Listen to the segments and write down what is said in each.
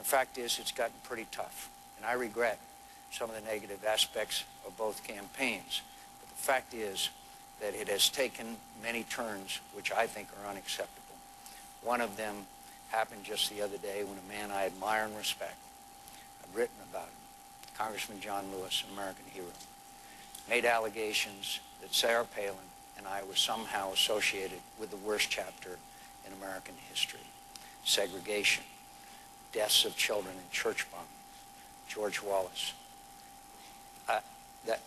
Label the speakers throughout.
Speaker 1: fact is, it's gotten pretty tough, and I regret some of the negative aspects of both campaigns. But the fact is that it has taken many turns which I think are unacceptable. One of them happened just the other day when a man I admire and respect, I've written about him, Congressman John Lewis, an American hero, made allegations that Sarah Palin and I were somehow associated with the worst chapter in American history. Segregation, deaths of children in church bombing, George Wallace.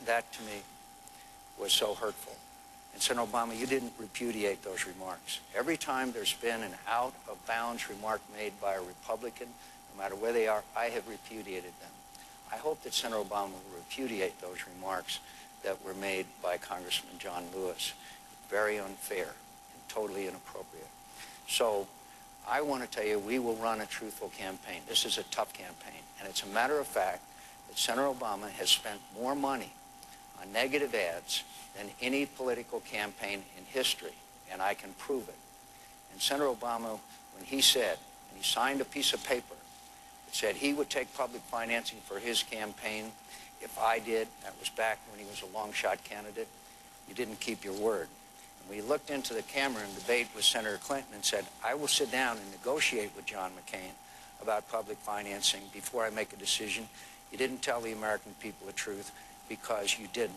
Speaker 1: That to me was so hurtful. And Senator Obama, you didn't repudiate those remarks. Every time there's been an out-of-bounds remark made by a Republican, no matter where they are, I have repudiated them. I hope that Senator Obama will repudiate those remarks that were made by Congressman John Lewis. Very unfair and totally inappropriate. So I want to tell you, we will run a truthful campaign. This is a tough campaign. And it's a matter of fact that Senator Obama has spent more money on negative ads than any political campaign in history, and I can prove it. And Senator Obama, when he said, and he signed a piece of paper that said he would take public financing for his campaign if I did, that was back when he was a long-shot candidate, you didn't keep your word. And we looked into the camera in debate with Senator Clinton and said, I will sit down and negotiate with John McCain about public financing before I make a decision. You didn't tell the American people the truth because you didn't.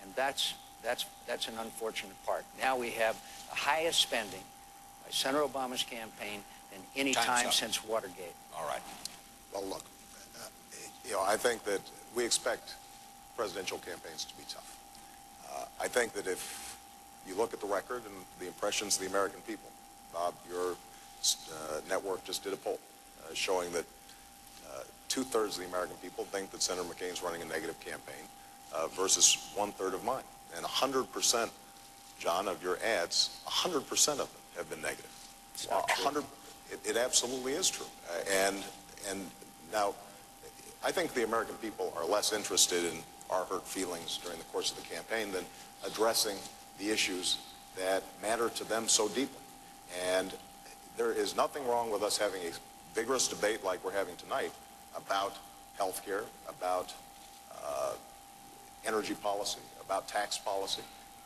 Speaker 1: And that's an unfortunate part. Now we have the highest spending by Senator Obama's campaign than any time since Watergate.
Speaker 2: All right. Well, look, I think that we expect presidential campaigns to be tough. I think that if you look at the record and the impressions of the American people, Bob, your network just did a poll showing that 2/3 of the American people think that Senator McCain's running a negative campaign versus 1/3 of mine. And 100%, John, of your ads, 100% of them have been negative.
Speaker 1: Well, 100.
Speaker 2: It absolutely is true. And now, I think the American people are less interested in our hurt feelings during the course of the campaign than addressing the issues that matter to them so deeply. And there is nothing wrong with us having a vigorous debate like we're having tonight about health care, about energy policy, about tax policy.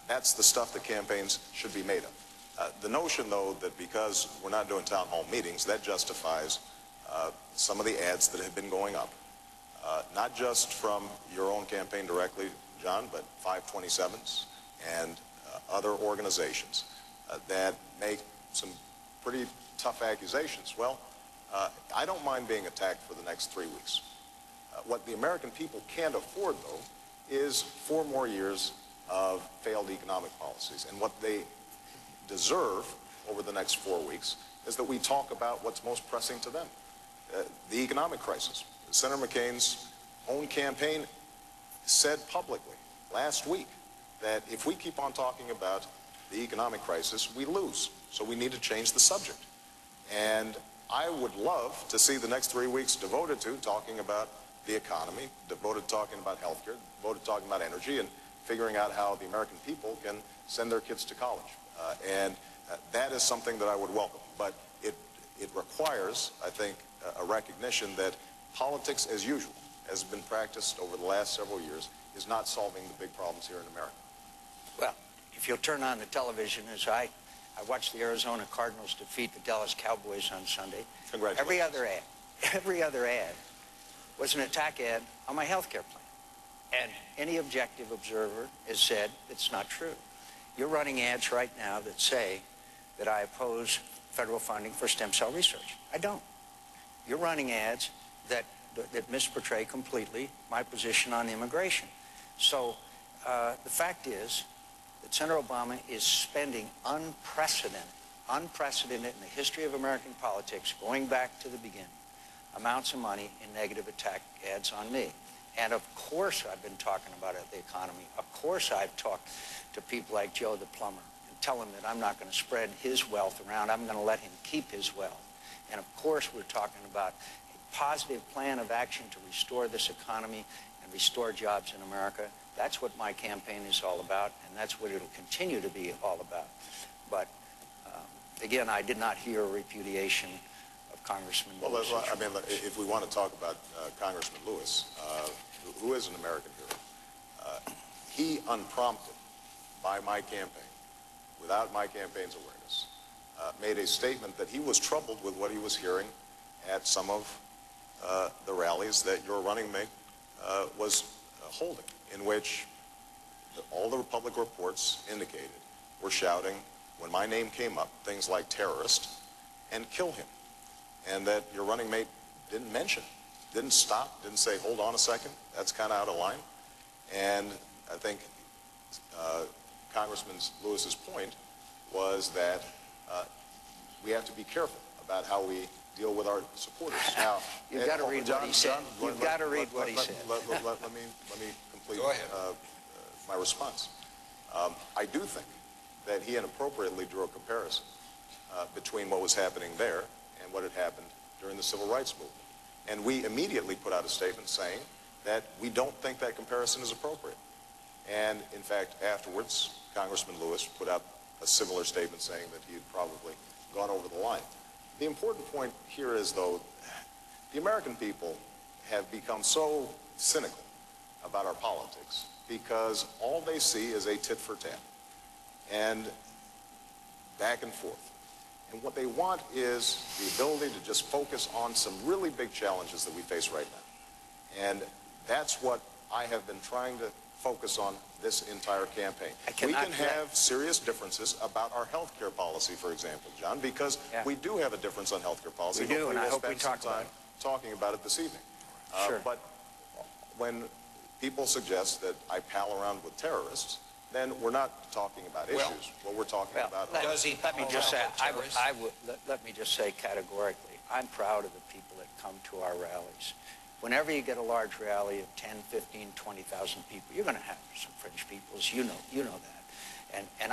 Speaker 2: That's the stuff that campaigns should be made of. The notion, though, that because we're not doing town hall meetings, that justifies some of the ads that have been going up, not just from your own campaign directly, John, but 527s and other organizations that make some pretty tough accusations. Well, I don't mind being attacked for the next 3 weeks. What the American people can't afford, though, is 4 more years of failed economic policies. And what they deserve over the next 4 weeks is that we talk about what's most pressing to them. The economic crisis. Senator McCain's own campaign said publicly last week that if we keep on talking about the economic crisis, we lose. So we need to change the subject. And I would love to see the next 3 weeks devoted to talking about the economy, devoted to talking about health care, devoted to talking about energy, and figuring out how the American people can send their kids to college. That is something that I would welcome. But it requires, I think, a recognition that politics as usual, as has been practiced over the last several years, is not solving the big problems here in America.
Speaker 1: Well, if you'll turn on the television, as I watched the Arizona Cardinals defeat the Dallas Cowboys on Sunday.
Speaker 2: Congratulations.
Speaker 1: Every other ad was an attack ad on my health care plan. And any objective observer has said it's not true. You're running ads right now that say that I oppose federal funding for stem cell research. I don't. You're running ads that misportray completely my position on immigration. So the fact is that Senator Obama is spending unprecedented in the history of American politics, going back to the beginning, amounts of money in negative attack ads on me. And of course I've been talking about the economy. Of course I've talked to people like Joe the plumber and tell him that I'm not going to spread his wealth around. I'm going to let him keep his wealth. And of course we're talking about a positive plan of action to restore this economy and restore jobs in America. That's what my campaign is all about, and that's what it'll continue to be all about. But again, I did not hear a repudiation of Congressman
Speaker 2: Well,
Speaker 1: Lewis.
Speaker 2: I mean, if we want to talk about Congressman Lewis, who is an American hero, he unprompted by my campaign, without my campaign's awareness, made a statement that he was troubled with what he was hearing at some of the rallies that your running mate was holding, in which all the public reports indicated were shouting, when my name came up, things like terrorist and kill him. And that your running mate didn't mention, didn't stop, didn't say, hold on a second, that's kind of out of line. And I think Congressman Lewis's point was that we have to be careful about how we deal with our supporters. Now,
Speaker 1: you've got to read what he said. You've got to read what he said.
Speaker 2: Let me complete my response. I do think that he inappropriately drew a comparison between what was happening there and what had happened during the Civil Rights Movement. And we immediately put out a statement saying that we don't think that comparison is appropriate. And in fact, afterwards, Congressman Lewis put out a similar statement saying that he had probably gone over the line. The important point here is, though, the American people have become so cynical about our politics because all they see is a tit for tat and back and forth. And what they want is the ability to just focus on some really big challenges that we face right now. And that's what I have been trying to focus on this entire campaign. We can have serious differences about our health care policy, for example, John, because we do have a difference on health care policy.
Speaker 1: We do, and I hope we talk about it.
Speaker 2: Talking about it this evening.
Speaker 1: Sure.
Speaker 2: But when people suggest that I pal around with terrorists, then we're not talking about issues. What we're talking about
Speaker 1: does he? Let me just say, let me just say categorically, I'm proud of the people that come to our rallies. Whenever you get a large rally of 10, 15, 20,000 people, you're going to have some fringe peoples. You know that. And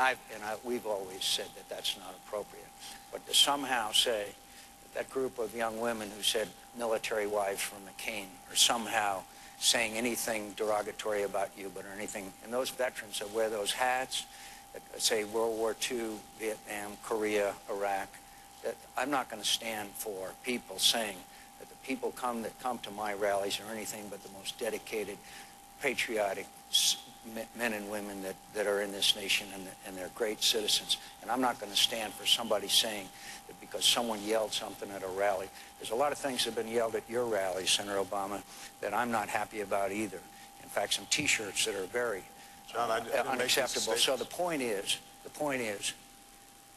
Speaker 1: we've always said that that's not appropriate. But to somehow say that group of young women who said military wives from McCain are somehow saying anything derogatory about you, or anything, and those veterans that wear those hats that say World War II, Vietnam, Korea, Iraq, that I'm not going to stand for people saying that the people that come to my rallies are anything but the most dedicated, patriotic men and women that are in this nation, and they're great citizens. And I'm not going to stand for somebody saying that because someone yelled something at a rally. There's a lot of things that have been yelled at your rallies, Senator Obama, that I'm not happy about either. In fact, some T-shirts that are very unacceptable. So the point is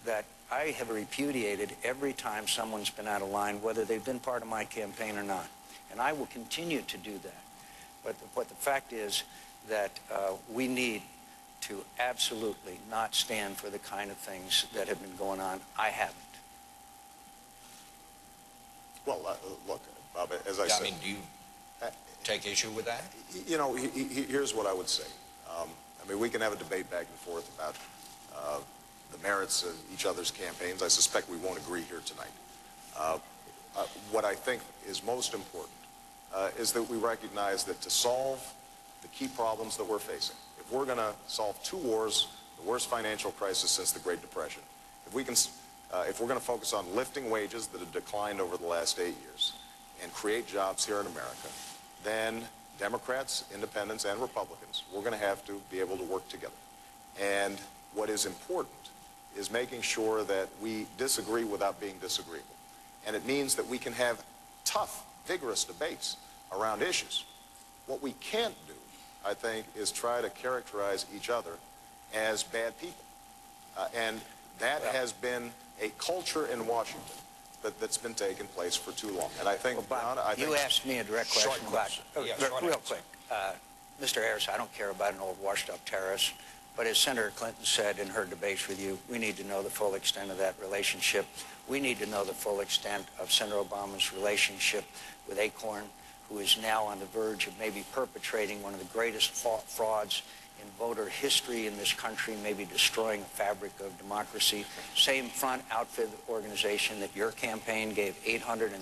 Speaker 1: that I have repudiated every time someone's been out of line, whether they've been part of my campaign or not. And I will continue to do that. But the fact is that we need to absolutely not stand for the kind of things that have been going on. I haven't.
Speaker 2: Well, look, Bob, as I said...
Speaker 3: I mean, do you take issue with that?
Speaker 2: You know, here's what I would say. I mean, we can have a debate back and forth about the merits of each other's campaigns. I suspect we won't agree here tonight. What I think is most important is that we recognize that to solve the key problems that we're facing, if we're going to solve two wars, the worst financial crisis since the Great Depression, if we're going to focus on lifting wages that have declined over the last 8 years and create jobs here in America, then Democrats, independents, and Republicans, we're going to have to be able to work together. And what is important is making sure that we disagree without being disagreeable. And it means that we can have tough, vigorous debates around issues. What we can't do, I think, is try to characterize each other as bad people. And that has been a culture in Washington that's been taking place for too long. And I think,
Speaker 1: well, Bob,
Speaker 2: John,
Speaker 1: you asked me a direct question about... real quick. Mr. Harris, I don't care about an old washed-up terrorist, but as Senator Clinton said in her debates with you, we need to know the full extent of that relationship. We need to know the full extent of Senator Obama's relationship with Acorn, who is now on the verge of maybe perpetrating one of the greatest frauds in voter history in this country, maybe destroying the fabric of democracy. Same front outfit organization that your campaign gave $800